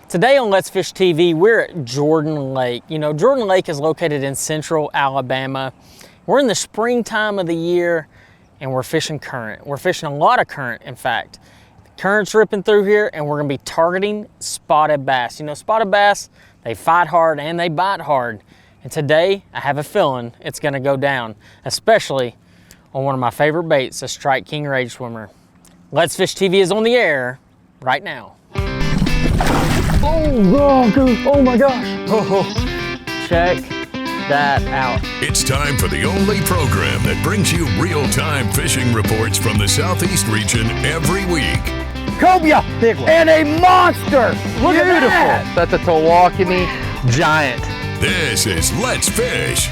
Today on Let's Fish TV, we're at Jordan Lake. You know, Jordan Lake is located in central Alabama. We're in the springtime of the year and we're fishing current. We're fishing a lot of current, in fact. The current's ripping through here and we're gonna be targeting spotted bass. You know, spotted bass, they fight hard and they bite hard. And today, I have a feeling it's gonna go down, especially on one of my favorite baits, a Strike King Rage Swimmer. Let's Fish TV is on the air right now. Oh my gosh. Check that out. It's time for the only program that brings you real-time fishing reports from the Southeast region every week. Cobia, big one, and a monster. Look at that. That's a Tawakoni giant. This is Let's Fish.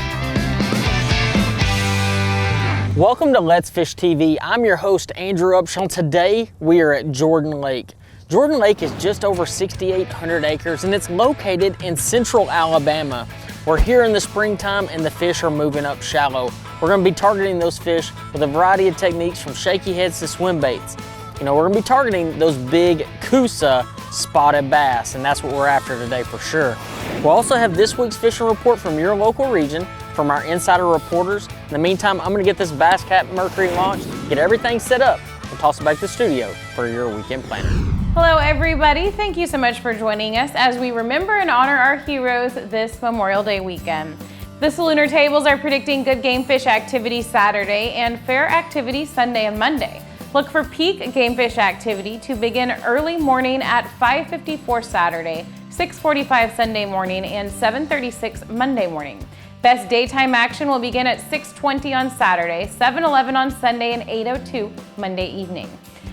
Welcome to Let's Fish TV. I'm your host, Andrew Upshaw. Today, we are at Jordan Lake. Jordan Lake is just over 6,800 acres and it's located in central Alabama. We're here in the springtime and the fish are moving up shallow. We're gonna be targeting those fish with a variety of techniques from shaky heads to swim baits. You know, we're gonna be targeting those big Coosa spotted bass, and that's what we're after today for sure. We'll also have this week's fishing report from your local region, from our insider reporters. In the meantime, I'm gonna get this Bass Cap Mercury launched, get everything set up, and toss it back to the studio for your weekend planner. Hello everybody, thank you so much for joining us as we remember and honor our heroes this Memorial Day weekend. The Salooner tables are predicting good game fish activity Saturday and fair activity Sunday and Monday. Look for peak game fish activity to begin early morning at 5:54 Saturday, 6:45 Sunday morning, and 7:36 Monday morning. Best daytime action will begin at 6:20 on Saturday, 7:11 on Sunday, and 8:02 Monday evening.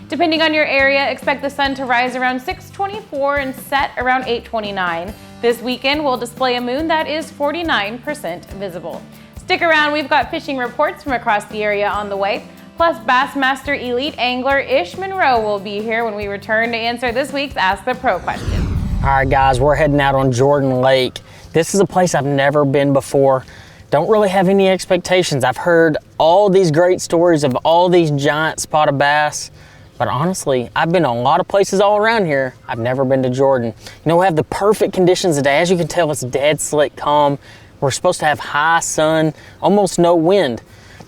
Depending on your area, expect the sun to rise around 6:24 and set around 8:29. This weekend will display a moon that is 49% visible. Stick around, we've got fishing reports from across the area on the way. Plus, Bassmaster Elite Angler Ish Monroe will be here when we return to answer this week's Ask the Pro question. All right, guys, we're heading out on Jordan Lake. This is a place I've never been before. Don't really have any expectations. I've heard all these great stories of all these giant spotted bass. But honestly, I've been a lot of places all around here. I've never been to Jordan. You know, we have the perfect conditions today. As you can tell, it's dead slick calm. We're supposed to have high sun, almost no wind.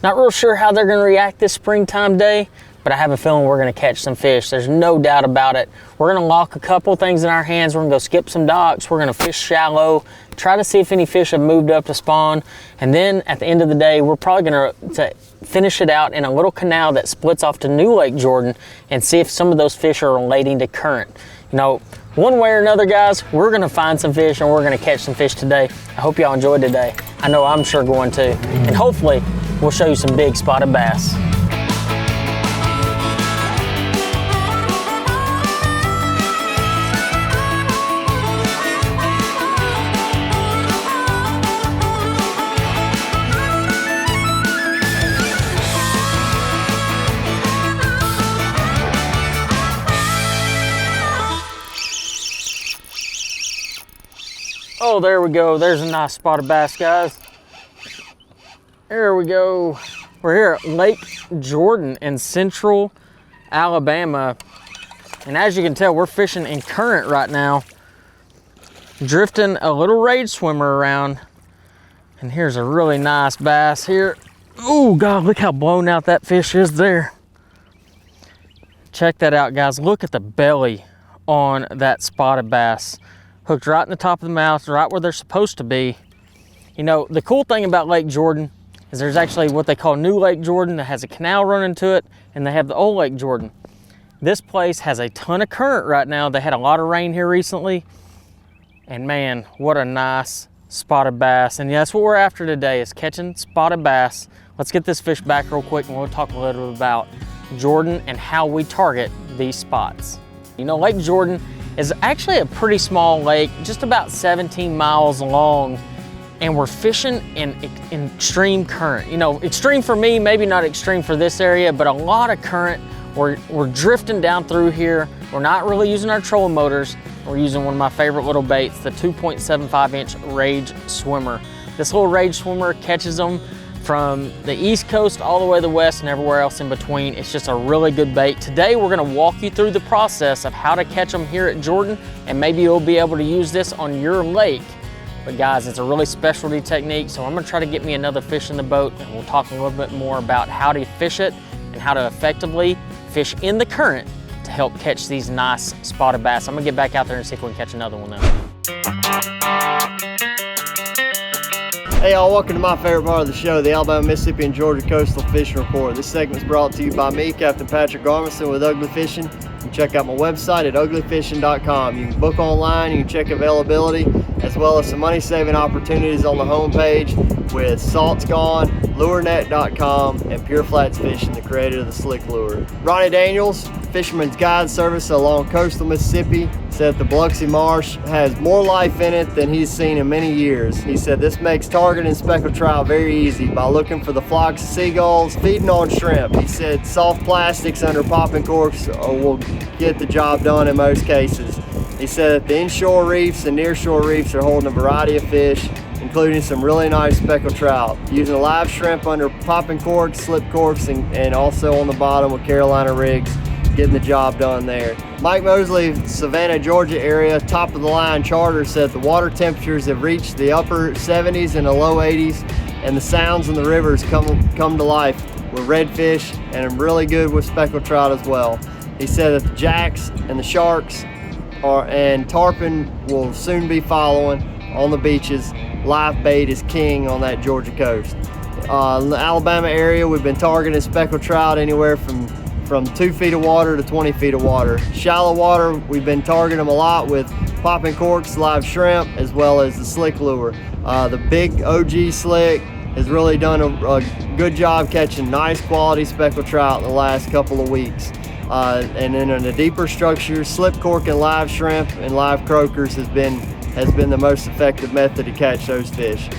Not real sure how they're gonna react this springtime day, but I have a feeling we're gonna catch some fish. There's no doubt about it. We're gonna lock a couple things in our hands. We're gonna go skip some docks. We're gonna fish shallow, try to see if any fish have moved up to spawn. And then at the end of the day, we're probably gonna finish it out in a little canal that splits off to New Lake Jordan and see if some of those fish are relating to current. You know, one way or another, guys, we're gonna find some fish and we're gonna catch some fish today. I hope y'all enjoyed today. I know I'm sure going to. And hopefully, we'll show you some big spotted bass. Oh, there we go. There's a nice spotted bass, guys. There we go. We're here at Lake Jordan in central Alabama. And as you can tell, we're fishing in current right now. Drifting a little rage swimmer around. And here's a really nice bass here. Oh God, look how blown out that fish is there. Check that out, guys. Look at the belly on that spotted bass. Hooked right in the top of the mouth, right where they're supposed to be. You know, the cool thing about Lake Jordan is there's actually what they call New Lake Jordan that has a canal running to it, and they have the old Lake Jordan. This place has a ton of current right now. They had a lot of rain here recently, and man, what a nice spotted bass. And that's what we're after today, is catching spotted bass. Let's get this fish back real quick and we'll talk a little bit about Jordan and how we target these spots. You know, Lake Jordan is actually a pretty small lake, just about 17 miles long, and we're fishing in extreme current. You know, extreme for me, maybe not extreme for this area, but a lot of current. We're drifting down through here. We're not really using our trolling motors. We're using one of my favorite little baits, the 2.75 inch Rage Swimmer. This little Rage Swimmer catches them from the East Coast all the way to the West and everywhere else in between. It's just a really good bait. Today we're gonna walk you through the process of how to catch them here at Jordan, and maybe you'll be able to use this on your lake. But guys, it's a really specialty technique, so I'm gonna try to get me another fish in the boat, and we'll talk a little bit more about how to fish it and how to effectively fish in the current to help catch these nice spotted bass. I'm gonna get back out there and see if we can catch another one now. Hey y'all, welcome to my favorite part of the show, the Alabama, Mississippi, and Georgia Coastal Fishing Report. This segment is brought to you by me, Captain Patrick Garmison with Ugly Fishing. You can check out my website at uglyfishing.com. You can book online, you can check availability, as well as some money-saving opportunities on the homepage with Salt's Gone, LureNet.com, and Pure Flats Fishing, the creator of the Slick Lure. Ronnie Daniels, Fisherman's Guide Service along coastal Mississippi, said the Biloxi Marsh has more life in it than he's seen in many years. He said this makes targeting speckled trout very easy by looking for the flocks of seagulls feeding on shrimp. He said soft plastics under popping corks will get the job done in most cases. He said that the inshore reefs and nearshore reefs are holding a variety of fish, including some really nice speckled trout. Using a live shrimp under popping corks, slip corks, and also on the bottom with Carolina rigs, getting the job done there. Mike Mosley, Savannah, Georgia area, top of the line charter, said the water temperatures have reached the upper 70s and the low 80s, and the sounds in the rivers come to life with redfish, and are really good with speckled trout as well. He said that the jacks and the sharks and tarpon will soon be following on the beaches. Live bait is king on that Georgia coast. In the Alabama area, we've been targeting speckled trout anywhere from 2 feet of water to 20 feet of water. Shallow water, we've been targeting them a lot with popping corks, live shrimp, as well as the Slick Lure. The big OG Slick has really done a good job catching nice quality speckled trout in the last couple of weeks. And then in the deeper structures, slip cork and live shrimp and live croakers has been the most effective method to catch those fish.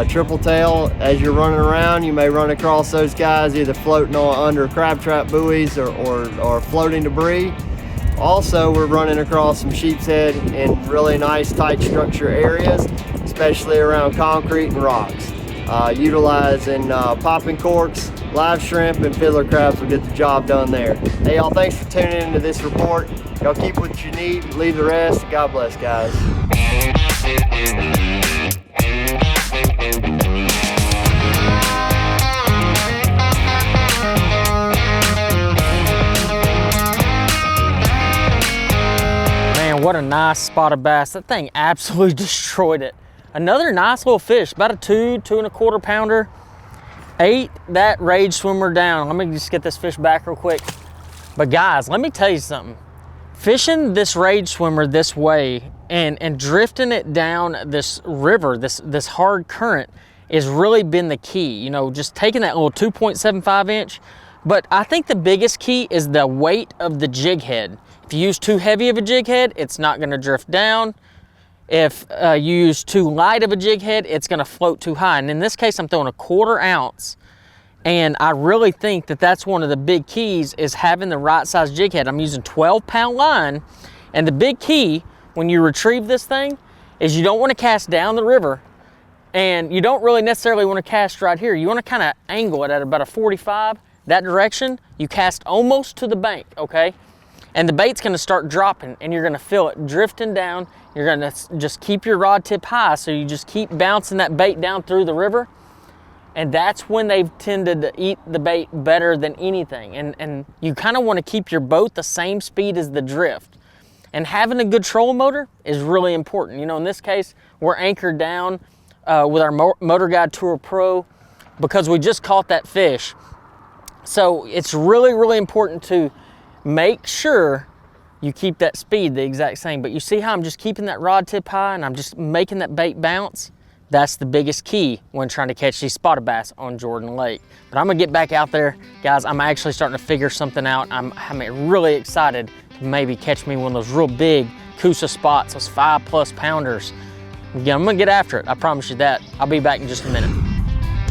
Triple tail, as you're running around, you may run across those guys either floating under crab trap buoys or floating debris. Also, we're running across some sheep's head in really nice tight structure areas, especially around concrete and rocks. Utilizing popping corks, live shrimp, and fiddler crabs will get the job done there. Hey y'all, thanks for tuning into this report. Y'all keep what you need, leave the rest. God bless, guys. Man, what a nice spotted bass. That thing absolutely destroyed it. Another nice little fish, about a 2.25 pounder. Ate that rage swimmer down. Let me just get this fish back real quick. But guys, let me tell you something. Fishing this rage swimmer this way and drifting it down this river, this hard current, has really been the key. You know, just taking that little 2.75 inch. But I think the biggest key is the weight of the jig head. If you use too heavy of a jig head, it's not gonna drift down. If you use too light of a jig head, it's gonna float too high. And in this case, I'm throwing 1/4 ounce. And I really think that that's one of the big keys, is having the right size jig head. I'm using 12-pound line. And the big key when you retrieve this thing is you don't wanna cast down the river, and you don't really necessarily wanna cast right here. You wanna kinda angle it at about a 45, that direction. You cast almost to the bank, okay? And the bait's gonna start dropping, and you're gonna feel it drifting down. You're gonna just keep your rod tip high, so you just keep bouncing that bait down through the river. And that's when they've tended to eat the bait better than anything. And you kinda wanna keep your boat the same speed as the drift. And having a good trolling motor is really important. You know, in this case, we're anchored down with our Motor Guide Tour Pro because we just caught that fish. So it's really, really important to make sure you keep that speed the exact same. But you see how I'm just keeping that rod tip high and I'm just making that bait bounce? That's the biggest key when trying to catch these spotted bass on Jordan Lake. But I'm gonna get back out there. Guys, I'm actually starting to figure something out. I'm really excited to maybe catch me one of those real big Coosa spots, those 5+ pounders. Yeah, I'm gonna get after it, I promise you that. I'll be back in just a minute.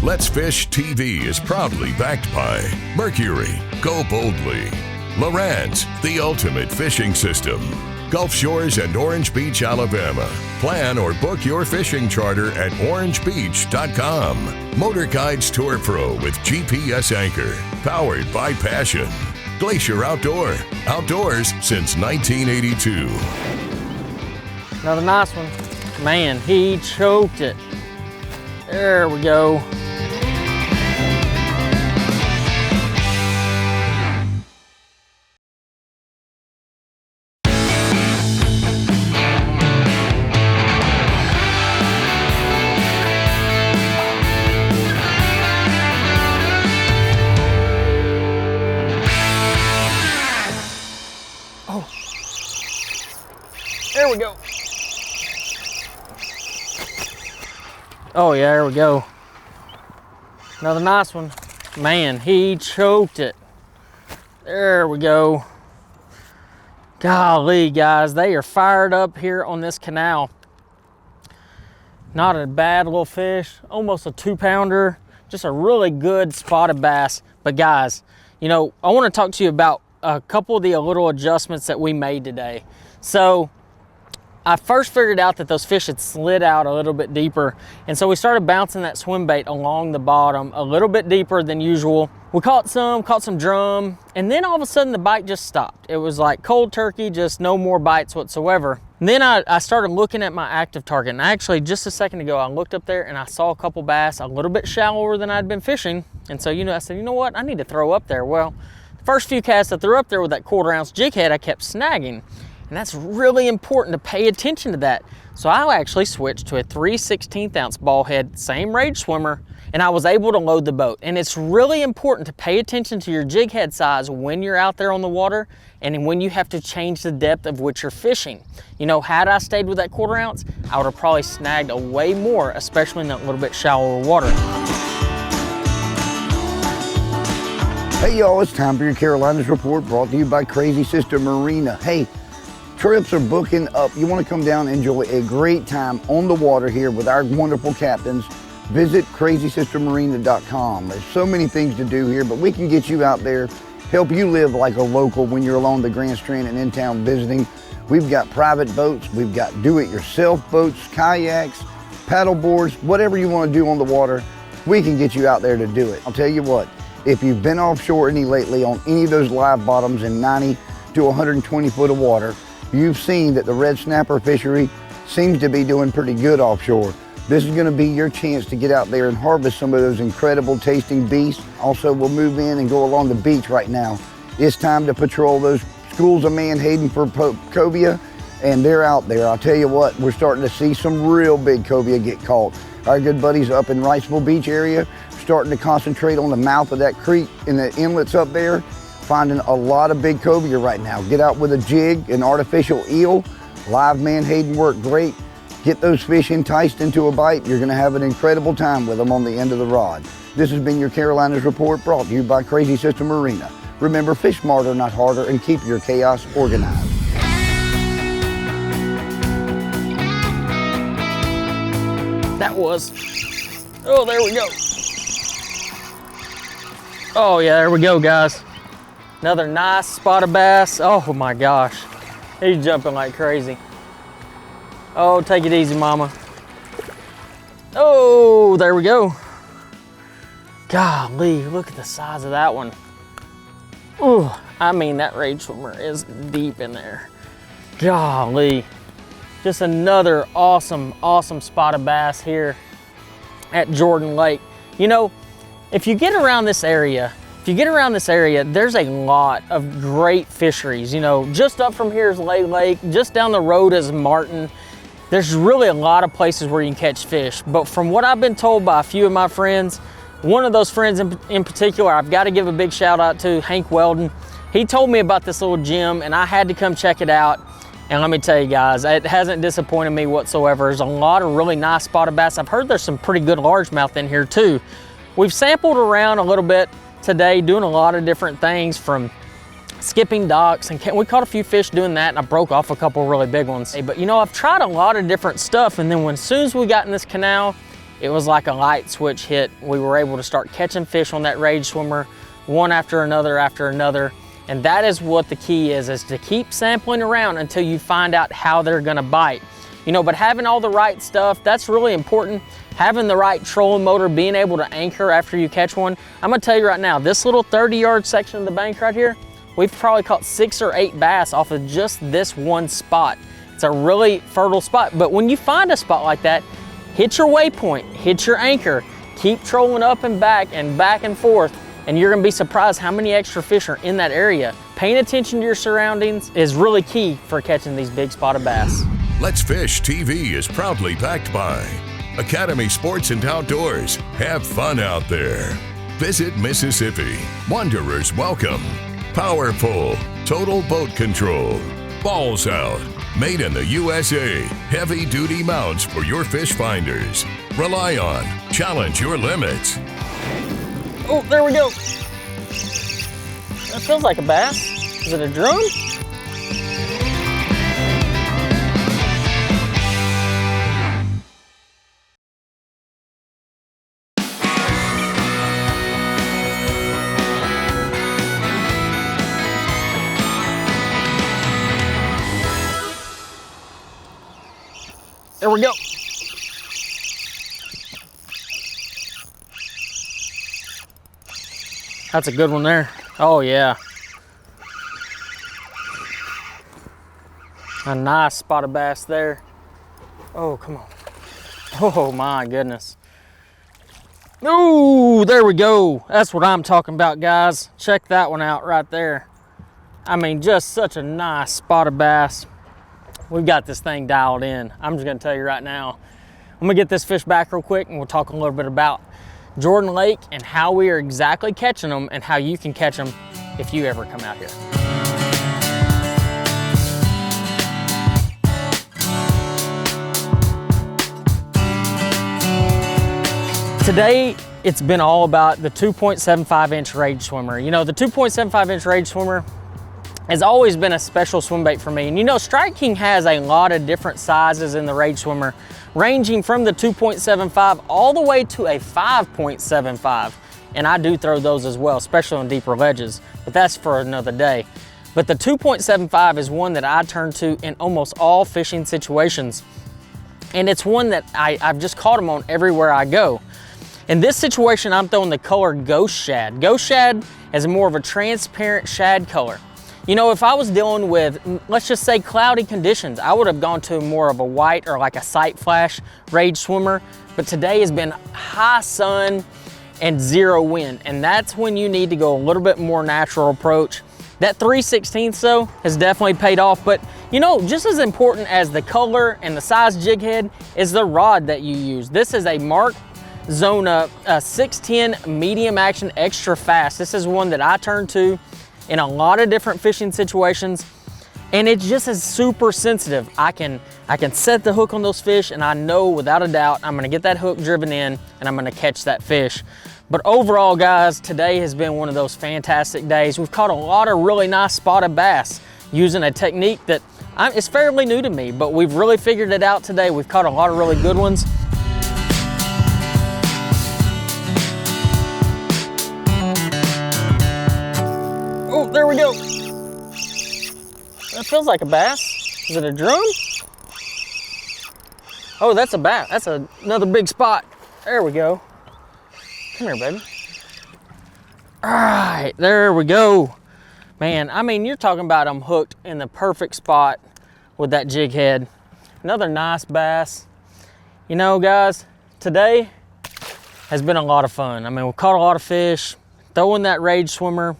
Let's Fish TV is proudly backed by Mercury, Go Boldly, Lowrance, the ultimate fishing system, Gulf Shores and Orange Beach, Alabama. Plan or book your fishing charter at orangebeach.com. Motor Guides Tour Pro with GPS anchor. Powered by passion. Glacier Outdoor. Outdoors since 1982. Another nice one. Man, he choked it. There we go. Oh, there we go. Oh yeah, there we go. Another nice one. Man, he choked it. There we go. Golly, guys, they are fired up here on this canal. Not a bad little fish, almost a 2-pounder. Just a really good spotted bass. But guys, you know, I want to talk to you about a couple of the little adjustments that we made today. So I first figured out that those fish had slid out a little bit deeper, and so we started bouncing that swim bait along the bottom a little bit deeper than usual. We caught some drum, and then all of a sudden the bite just stopped. It was like cold turkey, just no more bites whatsoever. And then I started looking at my active target, and actually just a second ago I looked up there and I saw a couple bass a little bit shallower than I'd been fishing. And so, you know, I said, you know what, I need to throw up there. Well, the first few casts I threw up there with that 1/4 ounce jig head, I kept snagging. And that's really important to pay attention to that. So I actually switched to a 3/16 ounce ball head, same rage swimmer, and I was able to load the boat. And it's really important to pay attention to your jig head size when you're out there on the water and when you have to change the depth of which you're fishing. You know, had I stayed with that 1/4 ounce, I would have probably snagged a way more, especially in that little bit shallower water. Hey y'all, it's time for your Carolinas Report, brought to you by Crazy Sister Marina. Hey, trips are booking up. You want to come down and enjoy a great time on the water here with our wonderful captains. Visit crazysistermarina.com. There's so many things to do here, but we can get you out there, help you live like a local when you're along the Grand Strand and in town visiting. We've got private boats, we've got do-it-yourself boats, kayaks, paddle boards, whatever you want to do on the water, we can get you out there to do it. I'll tell you what, if you've been offshore any lately on any of those live bottoms in 90 to 120 foot of water, you've seen that the red snapper fishery seems to be doing pretty good offshore. This is going to be your chance to get out there and harvest some of those incredible tasting beasts. Also, we'll move in and go along the beach right now. It's time to patrol those schools of Manhattan for cobia, and they're out there. I'll tell you what, we're starting to see some real big cobia get caught. Our good buddies up in Riceville Beach area starting to concentrate on the mouth of that creek and the inlets up there, finding a lot of big cobia right now. Get out with a jig, an artificial eel. Live Manhattan work great. Get those fish enticed into a bite. You're gonna have an incredible time with them on the end of the rod. This has been your Carolinas Report, brought to you by Crazy Sister Marina. Remember, fish smarter, not harder, and keep your chaos organized. That was, oh, there we go. Oh yeah, there we go, guys. Another nice spotted bass. Oh my gosh, he's jumping like crazy. Oh, take it easy, mama. Oh, there we go. Golly, look at the size of that one. Oh, I mean, that rage swimmer is deep in there. Golly. Just another awesome, awesome spotted bass here at Jordan Lake. You know, if you get around this area, there's a lot of great fisheries. You know, just up from here is Lay Lake, just down the road is Martin. There's really a lot of places where you can catch fish. But from what I've been told by a few of my friends, one of those friends in particular, I've got to give a big shout out to, Hank Weldon. He told me about this little gym and I had to come check it out. And let me tell you guys, it hasn't disappointed me whatsoever. There's a lot of really nice spotted bass. I've heard there's some pretty good largemouth in here too. We've sampled around a little bit today, doing a lot of different things, from skipping docks, and we caught a few fish doing that, and I broke off a couple really big ones. But you know, I've tried a lot of different stuff, and then as soon as we got in this canal, it was like a light switch hit. We were able to start catching fish on that rage swimmer, one after another, And that is what the key is to keep sampling around until you find out how they're gonna bite. You know, but having all the right stuff, that's really important. Having the right trolling motor, being able to anchor after you catch one. I'm gonna tell you right now, this little 30-yard section of the bank right here, we've probably caught 6 or 8 bass off of just this one spot. It's a really fertile spot, but when you find a spot like that, hit your waypoint, hit your anchor, keep trolling up and back and forth, and you're gonna be surprised how many extra fish are in that area. Paying attention to your surroundings is really key for catching these big spotted bass. Let's Fish TV is proudly backed by Academy Sports and Outdoors. Have fun out there. Visit Mississippi. Wanderers welcome. Powerful. Total Boat Control. Balls Out. Made in the USA. Heavy duty mounts for your fish finders. Rely on. Challenge your limits. Oh, there we go. That feels like a bass. Is it a drum? There we go. That's a good one there. Oh yeah. A nice spotted bass there. Oh, come on. Oh my goodness. Ooh, there we go. That's what I'm talking about, guys. Check that one out right there. I mean, just such a nice spotted bass. We've got this thing dialed in. I'm just gonna tell you right now. I'm gonna get this fish back real quick and we'll talk a little bit about Jordan Lake and how we are exactly catching them and how you can catch them if you ever come out here. Today, it's been all about the 2.75 inch rage swimmer. You know, the 2.75 inch rage swimmer has always been a special swim bait for me. And you know, Strike King has a lot of different sizes in the rage swimmer, ranging from the 2.75 all the way to a 5.75. And I do throw those as well, especially on deeper ledges, but that's for another day. But the 2.75 is one that I turn to in almost all fishing situations. And it's one that I've just caught them on everywhere I go. In this situation, I'm throwing the color Ghost Shad. Ghost Shad is more of a transparent shad color. You know, if I was dealing with, let's just say, cloudy conditions, I would have gone to more of a white or like a sight flash rage swimmer. But today has been high sun and 0 wind. And that's when you need to go a little bit more natural approach. That 3/16 though has definitely paid off. But you know, just as important as the color and the size jig head is the rod that you use. This is a Mark Zona 610 medium action extra fast. This is one that I turn to in a lot of different fishing situations, and it just is super sensitive. I can set the hook on those fish, and I know without a doubt I'm gonna get that hook driven in and I'm gonna catch that fish. But overall, guys, today has been one of those fantastic days. We've caught a lot of really nice spotted bass using a technique that is fairly new to me, but we've really figured it out today. We've caught a lot of really good ones. Oh, there we go. That feels like a bass. Is it a drum? Oh, that's a bass. That's another big spot. There we go. Come here, baby. All right, there we go. Man, I mean, you're talking about I'm hooked in the perfect spot with that jig head. Another nice bass. You know, guys, today has been a lot of fun. I mean, we caught a lot of fish, throwing that rage swimmer,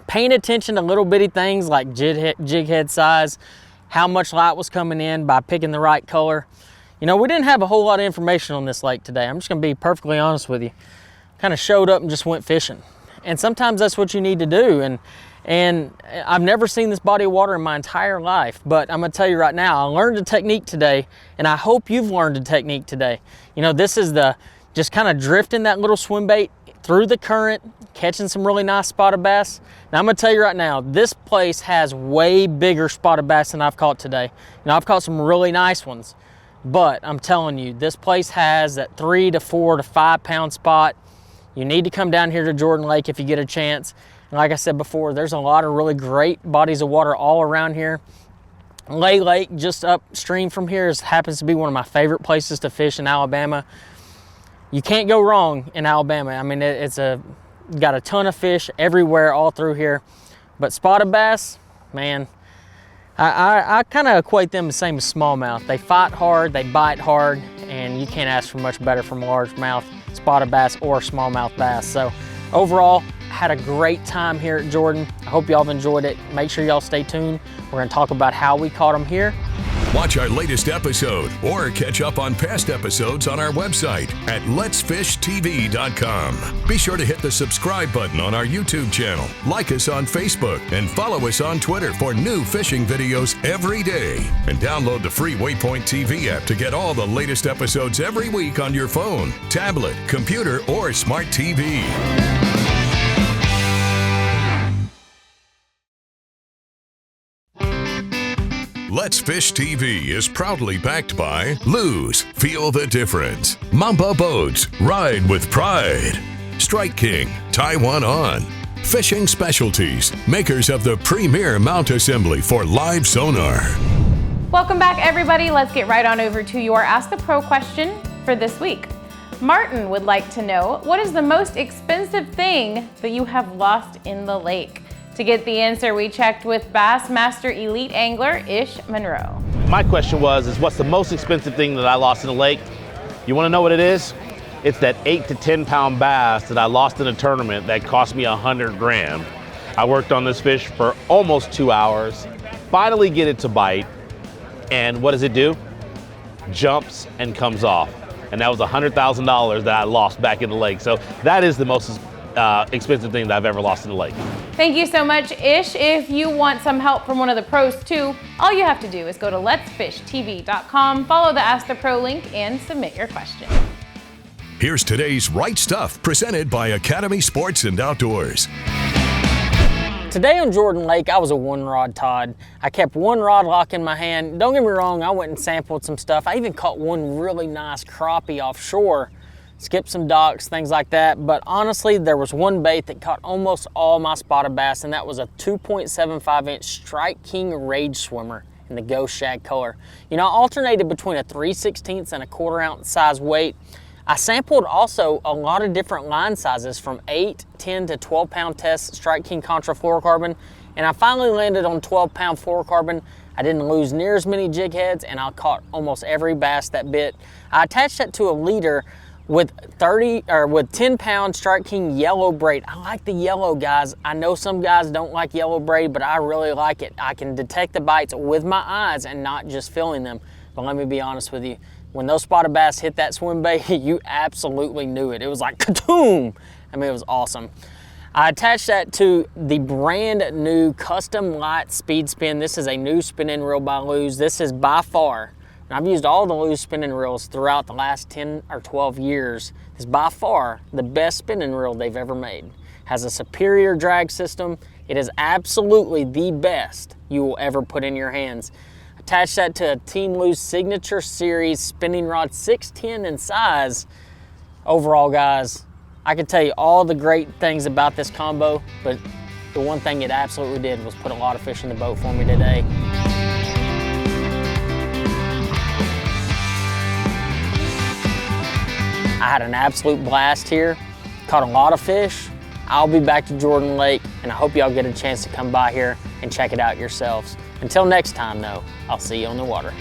paying attention to little bitty things like jig head size, how much light was coming in by picking the right color. You know, we didn't have a whole lot of information on this lake today. I'm just gonna be perfectly honest with you. Kind of showed up and just went fishing. And sometimes that's what you need to do. And I've never seen this body of water in my entire life, but I'm gonna tell you right now, I learned a technique today, and I hope you've learned a technique today. You know, this is just kind of drifting that little swim bait through the current, catching some really nice spotted bass. Now I'm gonna tell you right now, this place has way bigger spotted bass than I've caught today. You know, I've caught some really nice ones, but I'm telling you, this place has that 3 to 4 to 5 pound spot. You need to come down here to Jordan Lake if you get a chance. Like I said before, there's a lot of really great bodies of water all around here. Lay Lake, just upstream from here, happens to be one of my favorite places to fish in Alabama. You can't go wrong in Alabama. I mean, it's got a ton of fish everywhere, all through here. But spotted bass, man, I kind of equate them the same as smallmouth. They fight hard, they bite hard, and you can't ask for much better from largemouth spotted bass or smallmouth bass. So overall, had a great time here at Jordan. I hope y'all have enjoyed it. Make sure y'all stay tuned. We're gonna talk about how we caught them here. Watch our latest episode or catch up on past episodes on our website at letsfishtv.com. Be sure to hit the subscribe button on our YouTube channel, like us on Facebook, and follow us on Twitter for new fishing videos every day. And download the free Waypoint TV app to get all the latest episodes every week on your phone, tablet, computer, or smart TV. Let's Fish TV is proudly backed by Lose, Feel the Difference, Mamba Boats, Ride with Pride, Strike King, Taiwan On, Fishing Specialties, makers of the premier mount assembly for live sonar. Welcome back, everybody. Let's get right on over to your Ask the Pro question for this week. Martin would like to know, what is the most expensive thing that you have lost in the lake? To get the answer, we checked with Bassmaster Elite Angler Ish Monroe. My question was, what's the most expensive thing that I lost in the lake? You want to know what it is? It's that 8 to 10 pound bass that I lost in a tournament that cost me 100 grand. I worked on this fish for almost 2 hours, finally get it to bite, and what does it do? Jumps and comes off. And that was $100,000 that I lost back in the lake. So that is the most expensive thing that I've ever lost in the lake. Thank you so much, Ish. If you want some help from one of the pros too, all you have to do is go to letsfishtv.com, follow the Ask the Pro link, and submit your question. Here's today's Right Stuff, presented by Academy Sports and Outdoors. Today on Jordan Lake, I was a one rod Todd. I kept one rod lock in my hand. Don't get me wrong, I went and sampled some stuff. I even caught one really nice crappie offshore. Skipped some docks, things like that. But honestly, there was one bait that caught almost all my spotted bass, and that was a 2.75 inch Strike King Rage Swimmer in the Ghost Shag color. You know, I alternated between a 3/16 and a 1/4 ounce size weight. I sampled also a lot of different line sizes from 8, 10 to 12 pound test Strike King Contra fluorocarbon, and I finally landed on 12 pound fluorocarbon. I didn't lose near as many jig heads, and I caught almost every bass that bit. I attached that to a leader with 10 pound Strike King yellow braid. I like the yellow, guys. I know some guys don't like yellow braid, but I really like it. I can detect the bites with my eyes and not just feeling them. But let me be honest with you, when those spotted bass hit that swim bait, you absolutely knew it. It was like ka-toom. I mean, it was awesome. I attached that to the brand new Custom Light Speed Spin. This is a new spinning reel by Lose. This is by far, and I've used all the Lose spinning reels throughout the last 10 or 12 years. It's by far the best spinning reel they've ever made. Has a superior drag system. It is absolutely the best you will ever put in your hands. Attach that to a Team Lose Signature Series spinning rod, 610 in size. Overall, guys, I can tell you all the great things about this combo, but the one thing it absolutely did was put a lot of fish in the boat for me today. I had an absolute blast here, caught a lot of fish. I'll be back to Jordan Lake, and I hope y'all get a chance to come by here and check it out yourselves. Until next time though, I'll see you on the water.